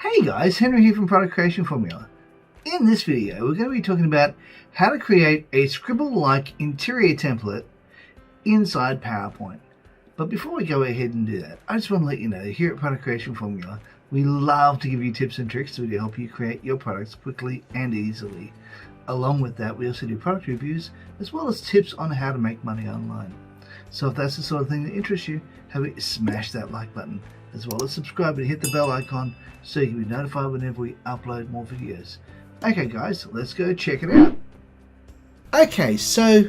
Hey guys, Henry here from Product Creation Formula. In this video, we're going to be talking about how to create a Sqribble-like interior template inside PowerPoint. But before we go ahead and do that, I just want to let you know here at Product Creation Formula, we love to give you tips and tricks to help you create your products quickly and easily. Along with that, we also do product reviews as well as tips on how to make money online. So if that's the sort of thing that interests you, have it smash that like button, as well as subscribe and hit the bell icon so you can be notified whenever we upload more videos. Okay guys, let's go check it out. Okay, so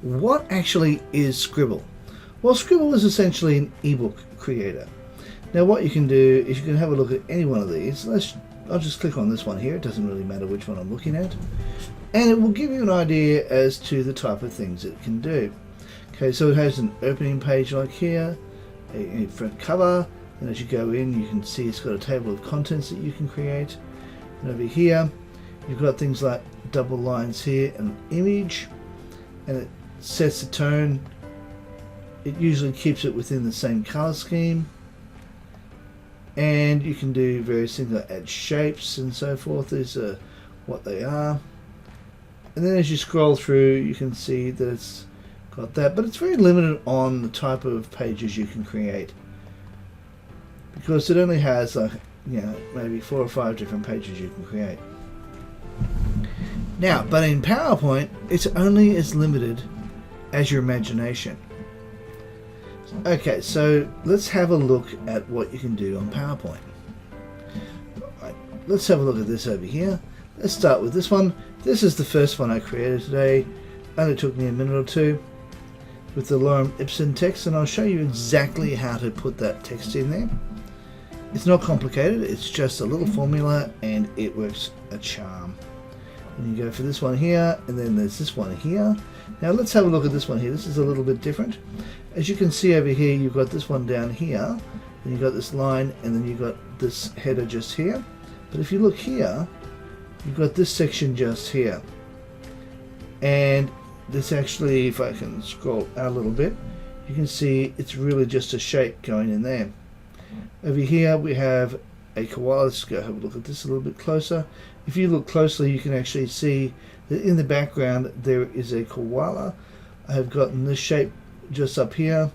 what actually is Sqribble? Well, Sqribble is essentially an ebook creator. Now what you can do is you can have a look at any one of these. I'll just click on this one here, it doesn't really matter which one I'm looking at. And it will give you an idea as to the type of things it can do. Okay, so it has an opening page like here, a front cover, and as you go in you can see it's got a table of contents that you can create. And over here you've got things like double lines here and an image, and it sets the tone. It usually keeps it within the same color scheme, and you can do various things like add shapes and so forth. These are what they are. And then as you scroll through you can see that it's got that, but it's very limited on the type of pages you can create, because it only has maybe 4 or 5 different pages you can create. Now, but in PowerPoint it's only as limited as your imagination. Okay, so let's have a look at what you can do on PowerPoint. Right, let's have a look at this over here. Let's start with this one. This is the first one I created today. Only took me a minute or two with the Lorem Ipsum text, and I'll show you exactly how to put that text in there. It's not complicated, it's just a little formula and it works a charm. And you go for this one here, and then there's this one here. Now let's have a look at this one here. This is a little bit different. As you can see over here, you've got this one down here, and you've got this line, and then you've got this header just here. But if you look here, you've got this section just here. And this actually, if I can scroll out a little bit, you can see it's really just a shape going in there. Over here we have a koala. Let's go have a look at this a little bit closer. If you look closely you can actually see that in the background there is a koala. I have gotten this shape just up here,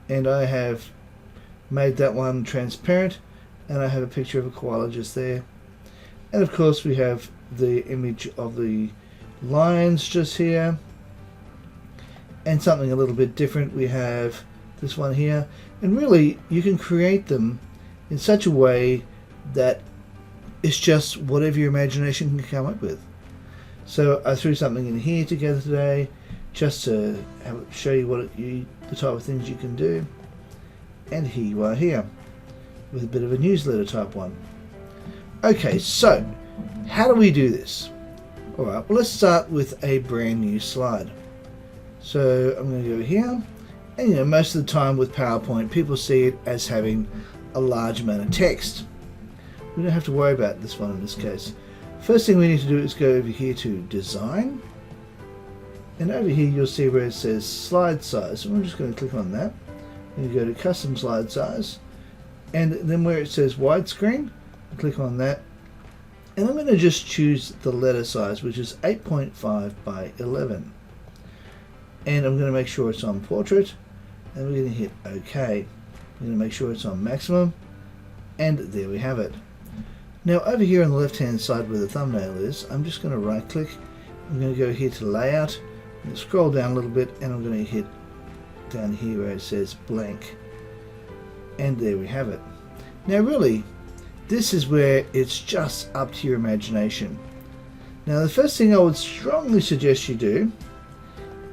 and I have made that one transparent, and I have a picture of a koala just there. And of course we have the image of the lions just here, and something a little bit different. We have this one here, and really you can create them in such a way that it's just whatever your imagination can come up with. So I threw something in here together today just to show you the type of things you can do, and here you are here with a bit of a newsletter type one. Okay, so how do we do this? Alright, well let's start with a brand new slide. So I'm going to go here, and most of the time with PowerPoint people see it as having a large amount of text. We don't have to worry about this one in this case. First thing we need to do is go over here to design, and over here you'll see where it says slide size. So I'm just going to click on that, and you go to custom slide size, and then where it says widescreen, click on that, and I'm going to just choose the letter size, which is 8.5 by 11, and I'm going to make sure it's on portrait, and we're going to hit OK. I'm going to make sure it's on maximum, and there we have it. Now over here on the left hand side where the thumbnail is, I'm just going to right click. I'm going to go here to layout, and scroll down a little bit, and I'm going to hit down here where it says blank, and there we have it. Now really this is where it's just up to your imagination. Now the first thing I would strongly suggest you do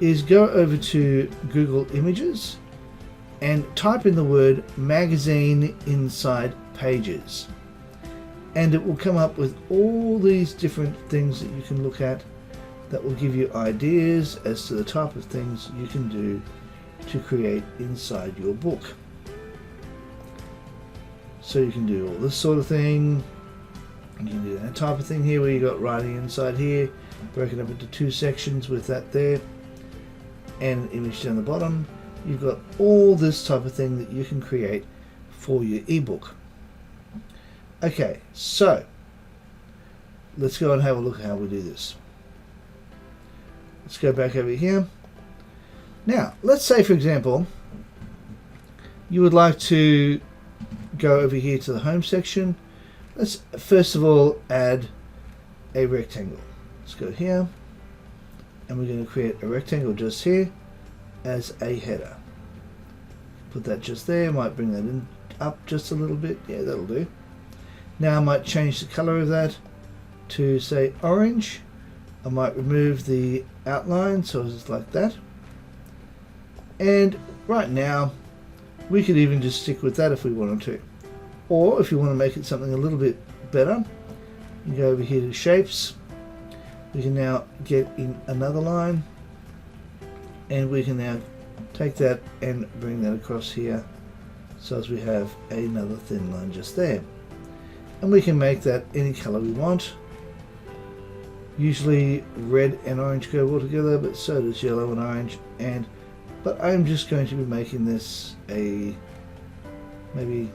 is go over to Google Images and type in the word magazine inside pages, and it will come up with all these different things that you can look at that will give you ideas as to the type of things you can do to create inside your book. So you can do all this sort of thing. You can do that type of thing here where you got writing inside here, broken up into 2 sections with that there, and an image down the bottom. You've got all this type of thing that you can create for your ebook. Okay, so let's go and have a look at how we do this. Let's go back over here. Now, let's say, for example, you would like to go over here to the home section. Let's first of all add a rectangle. Let's go here, and we're going to create a rectangle just here as a header. Put that just there. Might bring that in up just a little bit. Yeah, that'll do. Now I might change the color of that to say orange. I might remove the outline so it's like that. And right now we could even just stick with that if we wanted to. Or if you want to make it something a little bit better, you go over here to shapes. We can now get in another line, and we can now take that and bring that across here so as we have another thin line just there. And we can make that any color we want. Usually red and orange go well together, but so does yellow and orange. But I'm just going to be making this maybe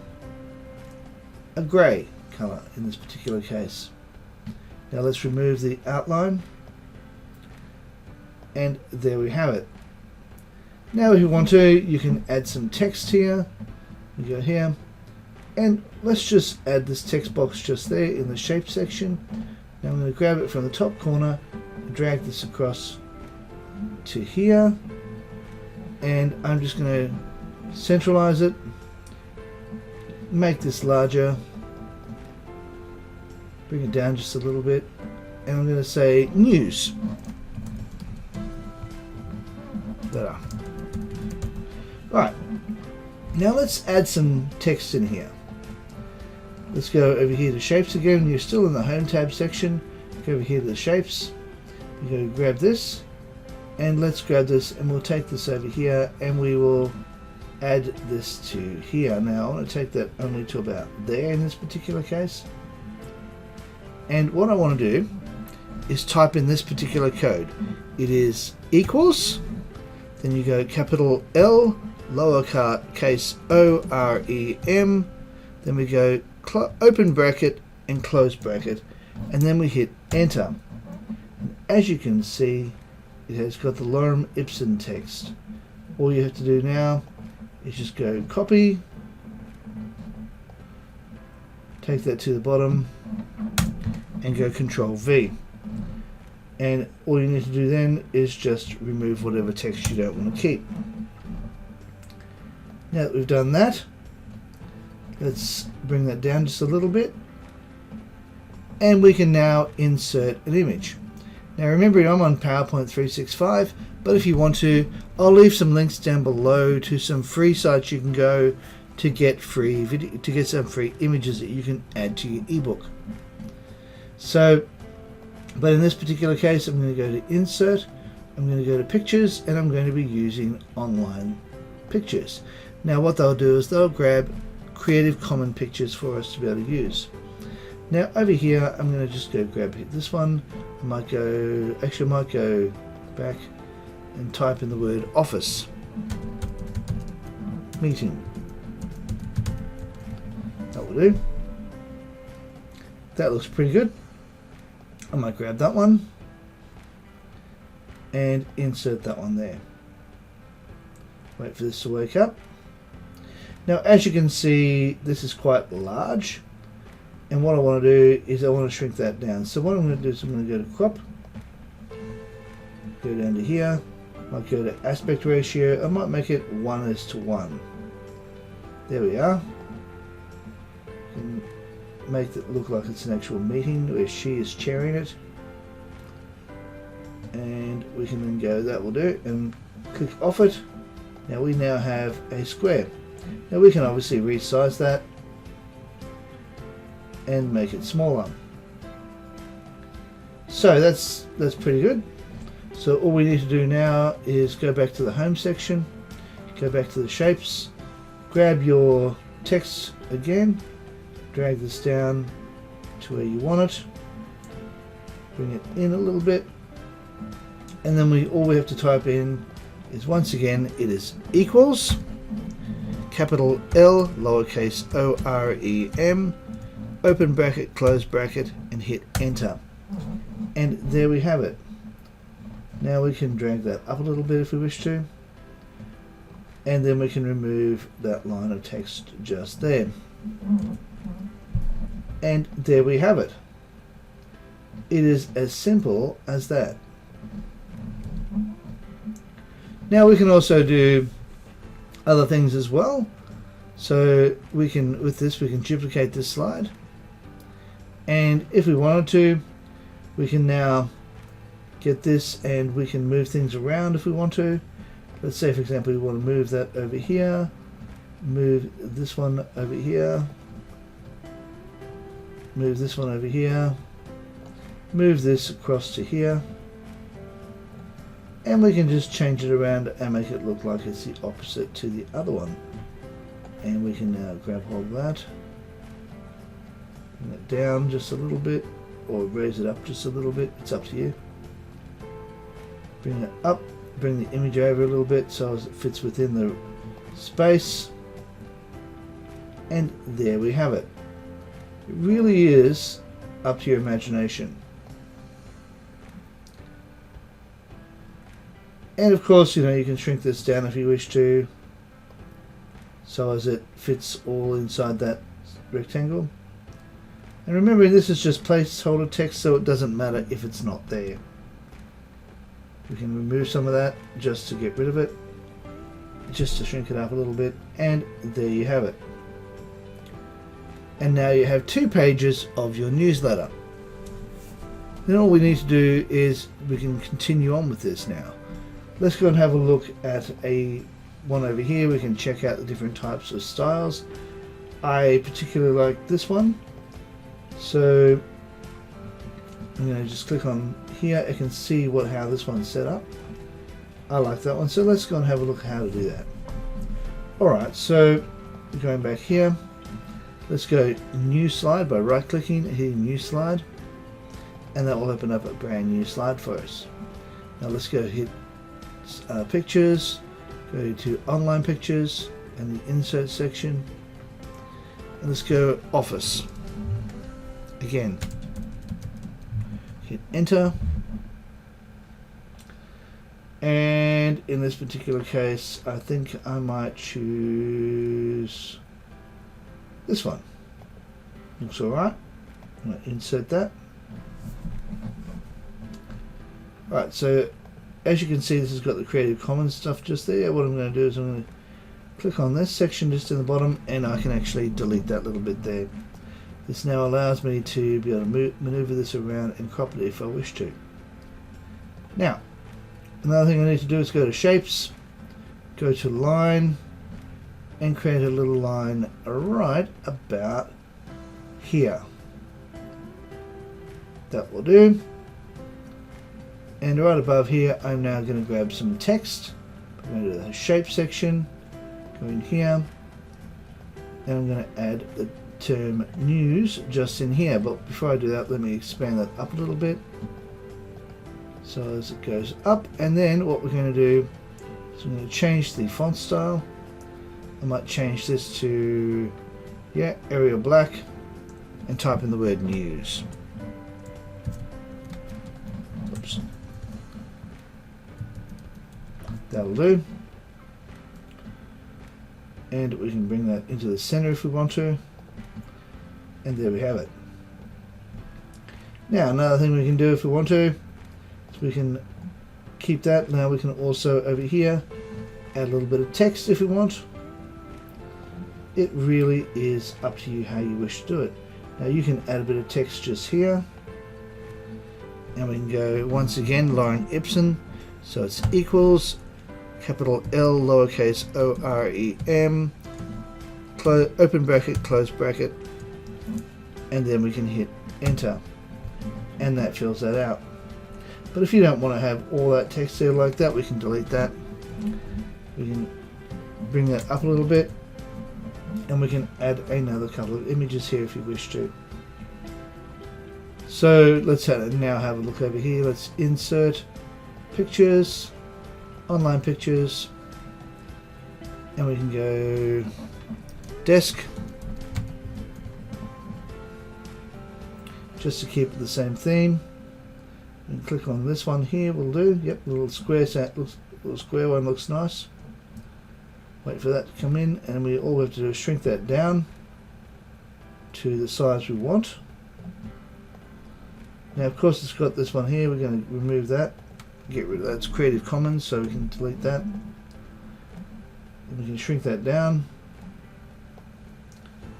a grey color in this particular case. Now let's remove the outline, and there we have it. Now if you want to, you can add some text here. You go here, and let's just add this text box just there in the shape section. Now I'm going to grab it from the top corner and drag this across to here, and I'm just going to centralize it, make this larger, bring it down just a little bit, and I'm going to say news. Better. Right, now let's add some text in here. Let's go over here to shapes again. You're still in the home tab section. Go over here to the shapes. You go grab this, and let's grab this, and we'll take this over here, and we will add this to here. Now I want to take that only to about there in this particular case. And what I want to do is type in this particular code. It is equals, then you go capital L, lowercase O-R-E-M, then we go open bracket and close bracket, and then we hit enter. And as you can see, it has got the Lorem Ipsum text. All you have to do now is just go copy, take that to the bottom, and go Control V. And all you need to do then is just remove whatever text you don't want to keep. Now that we've done that, let's bring that down just a little bit, and we can now insert an image. Now remember, I'm on PowerPoint 365, but if you want to, I'll leave some links down below to some free sites you can go to get free video, to get some free images that you can add to your ebook. So, but in this particular case, I'm going to go to insert, I'm going to go to pictures, and I'm going to be using online pictures. Now what they'll do is they'll grab Creative Commons pictures for us to be able to use. Now over here, I'm going to just go grab this one. I might go back and type in the word office meeting. That will do. That looks pretty good. I might grab that one and insert that one there. Wait for this to wake up. Now as you can see, this is quite large, and what I want to do is I want to shrink that down. So what I'm going to do is I'm going to go to crop, go down to here, I might go to aspect ratio, I might make it 1:1. There we are. And make it look like it's an actual meeting where she is chairing it, and we can then go, that will do, and click off it. Now we now have a square. Now we can obviously resize that and make it smaller. So that's pretty good. So all we need to do now is go back to the home section, go back to the shapes, grab your text again, drag this down to where you want it, bring it in a little bit, and then all we have to type in is, once again, it is equals capital L, lowercase O-R-E-M, open bracket, close bracket, and hit enter. And there we have it. Now we can drag that up a little bit if we wish to, and then we can remove that line of text just there. And there we have it. It is as simple as that. Now we can also do other things as well. So we can, with this, we can duplicate this slide, and if we wanted to, we can now get this and we can move things around if we want to. Let's say, for example, we want to move that over here, move this one over here, move this one over here, move this across to here, and we can just change it around and make it look like it's the opposite to the other one. And we can now grab hold of that, bring it down just a little bit, or raise it up just a little bit, it's up to you. Bring it up, bring the image over a little bit so as it fits within the space, and there we have it. It really is up to your imagination. And of course, you know, you can shrink this down if you wish to, so as it fits all inside that rectangle. And remember, this is just placeholder text, so it doesn't matter if it's not there. We can remove some of that just to get rid of it, just to shrink it up a little bit, and there you have it. And now you have 2 pages of your newsletter. Then all we need to do is we can continue on with this now. Let's go and have a look at one over here. We can check out the different types of styles. I particularly like this one, so I'm going to just click on here. I can see how this one's set up. I like that one, so let's go and have a look at how to do that. Alright, so going back here, let's go new slide by right clicking and hitting new slide, and that will open up a brand new slide for us. Now let's go hit pictures, go to online pictures and the insert section, and let's go office again. Hit enter, and in this particular case I think I might choose this one. Looks alright. I'm going to insert that. Alright, so as you can see, this has got the Creative Commons stuff just there. What I'm going to do is I'm going to click on this section just in the bottom, and I can actually delete that little bit there. This now allows me to be able to maneuver this around and crop it if I wish to. Now, another thing I need to do is go to Shapes, go to Line, and create a little line right about here. That will do. And right above here, I'm now going to grab some text. I'm going to the Shape section, go in here, and I'm going to add the term news just in here. But before I do that, let me expand that up a little bit so as it goes up. And then what we're going to do is I'm going to change the font style. I might change this to Arial Black and type in the word news. Oops. That'll do. And we can bring that into the center if we want to. And there we have it. Now another thing we can do if we want to is we can keep that. Now we can also over here add a little bit of text if we want. It really is up to you how you wish to do it. Now you can add a bit of text just here, and we can go once again Lorem Ipsum, so it's equals capital L lowercase OREM, open bracket, close bracket, and then we can hit enter, and that fills that out. But if you don't want to have all that text there like that, we can delete that. We can bring that up a little bit, and we can add another couple of images here if you wish to. So let's now have a look over here. Let's insert pictures, online pictures, and we can go desk, just to keep it the same theme. And click on this one here, will do. Yep, little square one looks nice. Wait for that to come in, and all we have to do is shrink that down to the size we want. Now of course it's got this one here, we're going to remove that, get rid of that. It's Creative Commons, so we can delete that. And we can shrink that down,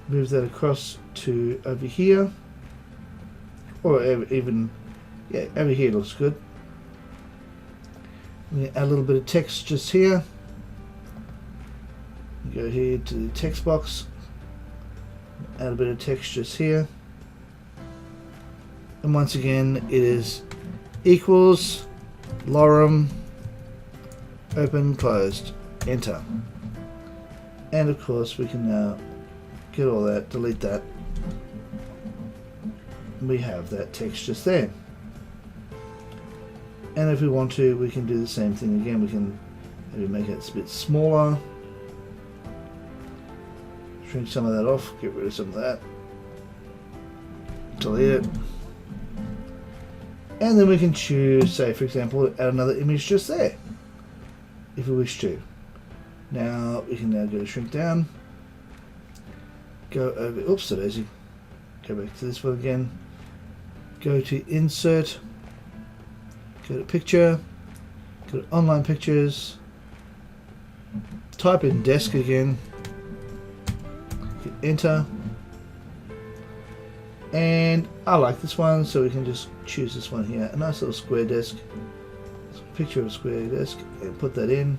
move that across to over here, or even, yeah, over here looks good. We add a little bit of text just here. Go here to the text box, add a bit of text just here, and once again it is equals lorem open closed, enter, and of course we can now get all that, delete that, and we have that text just there. And if we want to, we can do the same thing again. We can maybe make it a bit smaller, shrink some of that off, get rid of some of that, delete it, and then we can choose, say for example, add another image just there if we wish to. Now we can now go to shrink down, go over, oops, so daisy, go back to this one again, go to insert, go to picture, go to online pictures, type in desk again, hit enter, and I like this one, so we can just choose this one here, a nice little square desk, picture of a square desk, and put that in,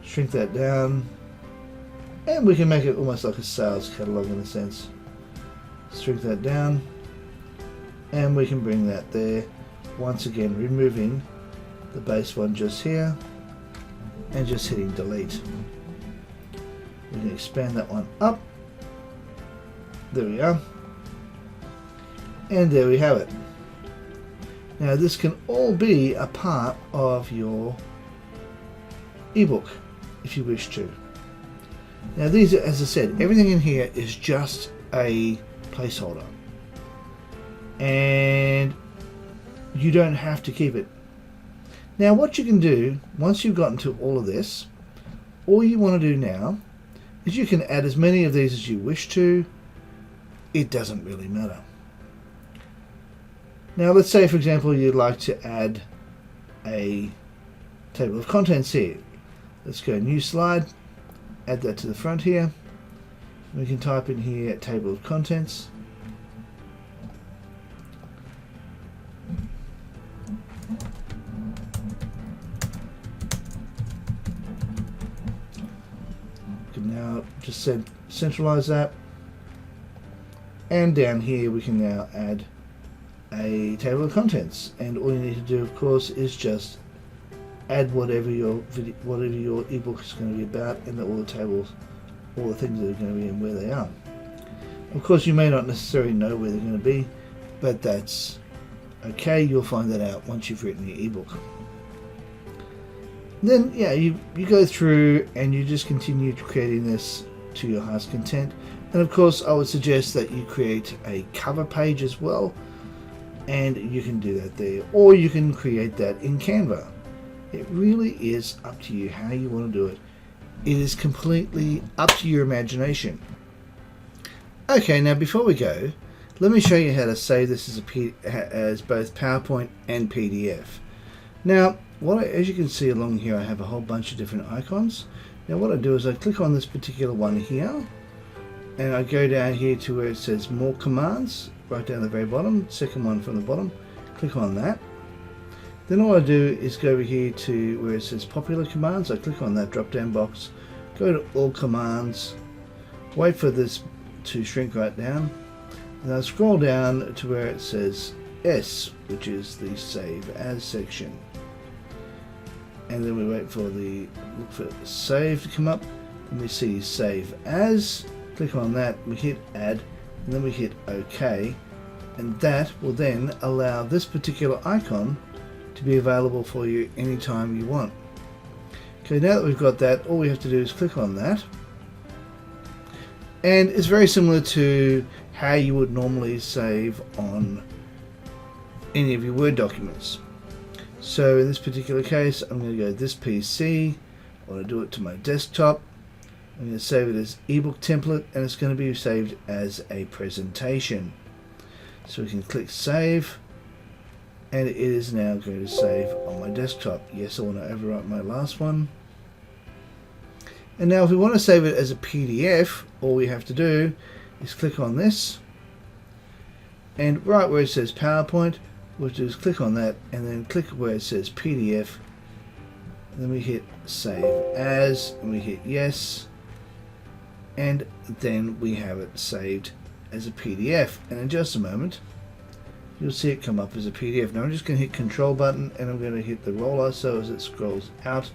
shrink that down, and we can make it almost like a sales catalog in a sense. Shrink that down, and we can bring that there, once again removing the base one just here and just hitting delete. We can expand that one up, there we are, and there we have it. Now this can all be a part of your ebook if you wish to. Now these are, as I said, everything in here is just a placeholder, and you don't have to keep it. Now what you can do, once you've gotten to all of this, all you want to do now is you can add as many of these as you wish to. It doesn't really matter. Now let's say for example you'd like to add a table of contents here. Let's go new slide, add that to the front here. We can type in here table of contents. We can now just centralize that, and down here we can now add a table of contents, and all you need to do of course is just add whatever your ebook is going to be about, and all the tables, all the things that are going to be and where they are. Of course you may not necessarily know where they're going to be, but that's okay, you'll find that out once you've written your ebook. Then yeah, you go through and you just continue creating this to your heart's content, and of course I would suggest that you create a cover page as well, and you can do that there, or you can create that in Canva. It really is up to you how you want to do it. It is completely up to your imagination. Okay, now before we go, let me show you how to save this as both PowerPoint and PDF. Now, as you can see along here, I have a whole bunch of different icons. Now what I do is I click on this particular one here, and I go down here to where it says more commands, right down the very bottom, second one from the bottom, click on that. Then all I do is go over here to where it says popular commands. I click on that drop down box, go to all commands, wait for this to shrink right down, and I scroll down to where it says S, which is the save as section, and then we wait for look for save to come up, and we see save as, click on that, we hit add, and then we hit OK, and that will then allow this particular icon to be available for you anytime you want. Okay, now that we've got that, all we have to do is click on that, and it's very similar to how you would normally save on any of your Word documents. So in this particular case, I'm going to go to this PC. I want to do it to my desktop. I'm going to save it as ebook template, and it's going to be saved as a presentation. So we can click save, and it is now going to save on my desktop. Yes, I want to overwrite my last one. And now if we want to save it as a PDF, all we have to do is click on this, and right where it says PowerPoint, we'll do is click on that, and then click where it says PDF, and then we hit save as, and we hit yes, and then we have it saved as a PDF. And in just a moment you'll see it come up as a PDF. Now I'm just going to hit Control button, and I'm going to hit the roller so as it scrolls out,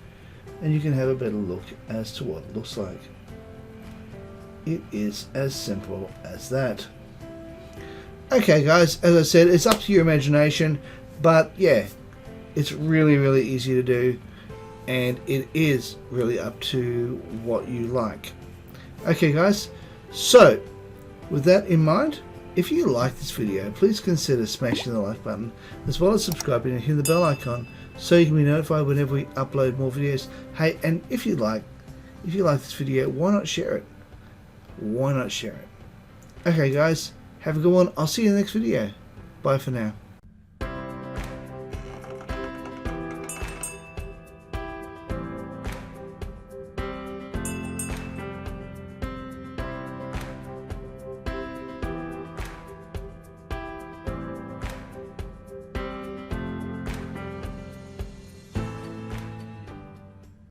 and you can have a better look as to what it looks like. It is as simple as that. Okay guys, as I said, it's up to your imagination, but yeah, it's really easy to do, and it is really up to what you like. Okay guys, so with that in mind, if you like this video, please consider smashing the like button, as well as subscribing and hitting the bell icon so you can be notified whenever we upload more videos. Hey, and if you like this video, why not share it? Why not share it? Okay guys, have a good one. I'll see you in the next video. Bye for now.